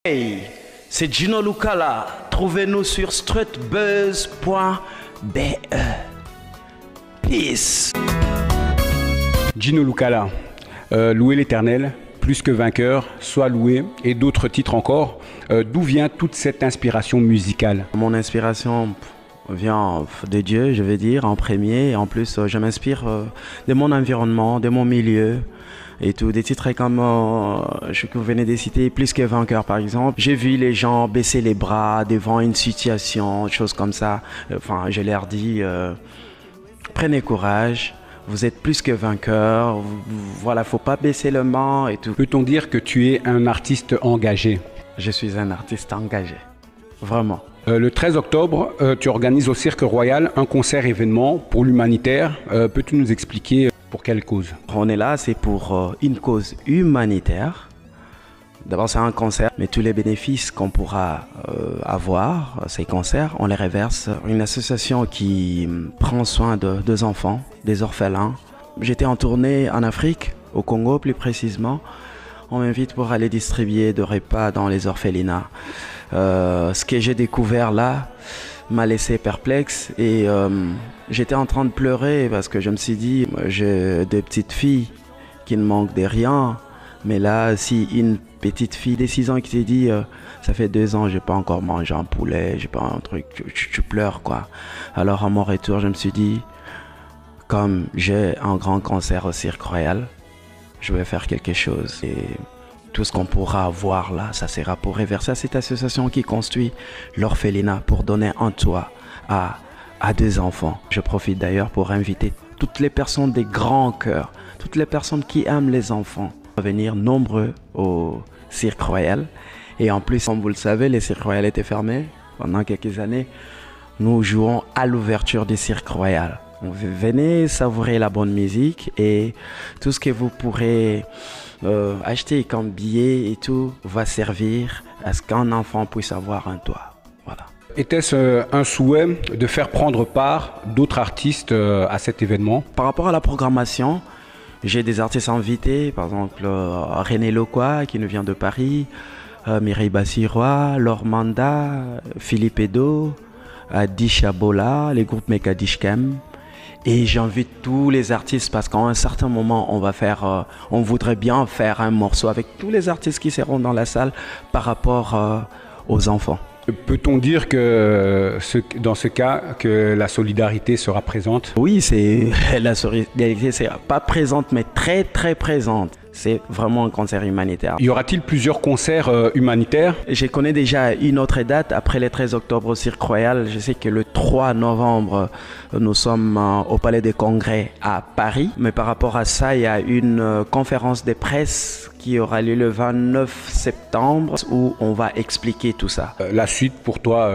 Hey, c'est Gino Lucala. Trouvez-nous sur streetbuzz.be. Peace. Gino Lucala, louer l'Éternel, plus que vainqueur, soit loué, et d'autres titres encore. D'où vient toute cette inspiration musicale? Mon inspiration vient de Dieu, je vais dire, en premier. En plus, je m'inspire de mon environnement, de mon milieu. Et tout, des titres comme que vous venez de citer, Plus que vainqueur par exemple. J'ai vu les gens baisser les bras devant une situation, choses comme ça. Enfin, je leur dis, prenez courage, vous êtes plus que vainqueur, voilà, faut pas baisser le main et tout. Peut-on dire que tu es un artiste engagé? Je suis un artiste engagé, vraiment. Le 13 octobre, tu organises au Cirque Royal un concert événement pour l'humanitaire. Peux-tu nous expliquer pour quelle cause? On est là, c'est pour une cause humanitaire. D'abord, c'est un concert, mais tous les bénéfices qu'on pourra avoir, ces concerts, on les reverse à une association qui prend soin de deux enfants, des orphelins. J'étais en tournée en Afrique, au Congo plus précisément. On m'invite pour aller distribuer des repas dans les orphelinats. Ce que j'ai découvert là m'a laissé perplexe et j'étais en train de pleurer parce que je me suis dit, j'ai des petites filles qui ne manquent de rien, mais là, si une petite fille de 6 ans qui s'est dit, ça fait 2 ans, j'ai pas encore mangé un poulet, j'ai pas un truc, tu pleures quoi. Alors à mon retour, je me suis dit, comme j'ai un grand concert au Cirque Royal, je vais faire quelque chose. Et tout ce qu'on pourra avoir là, ça sera pour reverser à cette association qui construit l'orphelinat pour donner un toit à des enfants. Je profite d'ailleurs pour inviter toutes les personnes des grands cœurs, toutes les personnes qui aiment les enfants, à venir nombreux au Cirque Royal. Et en plus, comme vous le savez, le Cirque Royal était fermé pendant quelques années. Nous jouons à l'ouverture du Cirque Royal. Venez savourer la bonne musique et tout ce que vous pourrez acheter comme billet et tout va servir à ce qu'un enfant puisse avoir un toit. Voilà. Était-ce un souhait de faire prendre part d'autres artistes à cet événement? Par rapport à la programmation, j'ai des artistes invités, par exemple René Loquois qui nous vient de Paris, Mireille Bassirois, Laure Manda, Philippe Edo, Adi Chabola, les groupes Mekadishkem. Et j'invite tous les artistes parce qu'à un certain moment, on voudrait bien faire un morceau avec tous les artistes qui seront dans la salle par rapport aux enfants. Peut-on dire que dans ce cas, que la solidarité sera présente? Oui, la solidarité sera pas présente, mais très très présente. C'est vraiment un concert humanitaire. Y aura-t-il plusieurs concerts humanitaires? Je connais déjà une autre date après le 13 octobre au Cirque Royal. Je sais que le 3 novembre, nous sommes au Palais des Congrès à Paris. Mais par rapport à ça, il y a une conférence de presse qui aura lieu le 29 septembre où on va expliquer tout ça. La suite pour toi,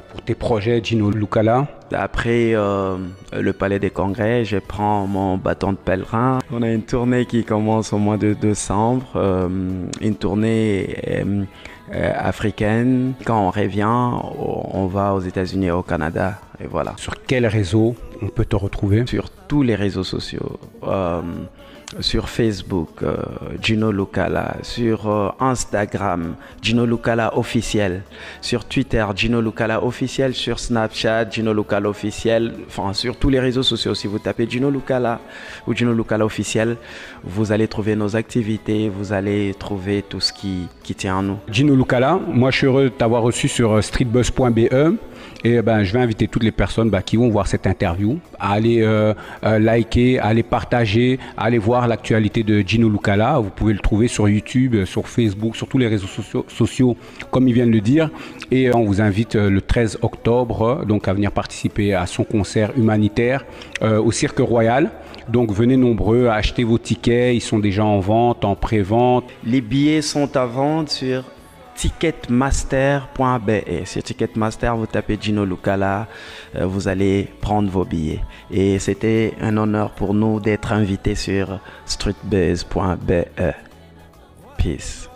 pour tes projets, Gino Lucala? Après le Palais des Congrès, je prends mon bâton de pèlerin. On a une tournée qui commence au mois de décembre, une tournée africaine. Quand on revient, on va aux États-Unis et au Canada. Et voilà. Sur quel réseau on peut te retrouver? Sur tous les réseaux sociaux. Sur Facebook, Gino Lucala, sur Instagram, Gino Lucala officiel, sur Twitter, Gino Lucala officiel, sur Snapchat, Gino Lucala officiel, enfin sur tous les réseaux sociaux. Si vous tapez Gino Lucala ou Gino Lucala officiel, vous allez trouver nos activités, vous allez trouver tout ce qui tient à nous. Gino Lucala, moi je suis heureux de t'avoir reçu sur streetbuzz.be. Et je vais inviter toutes les personnes qui vont voir cette interview à aller liker, à aller partager, à aller voir l'actualité de Gino Lucala. Vous pouvez le trouver sur YouTube, sur Facebook, sur tous les réseaux sociaux comme il vient de le dire. Et on vous invite le 13 octobre donc à venir participer à son concert humanitaire au Cirque Royal. Donc venez nombreux à acheter vos tickets, ils sont déjà en vente, en pré-vente. Les billets sont à vendre sur ticketmaster.be. Sur Ticketmaster, vous tapez Gino Lucala, vous allez prendre vos billets. Et c'était un honneur pour nous d'être invités sur streetbuzz.be. Peace.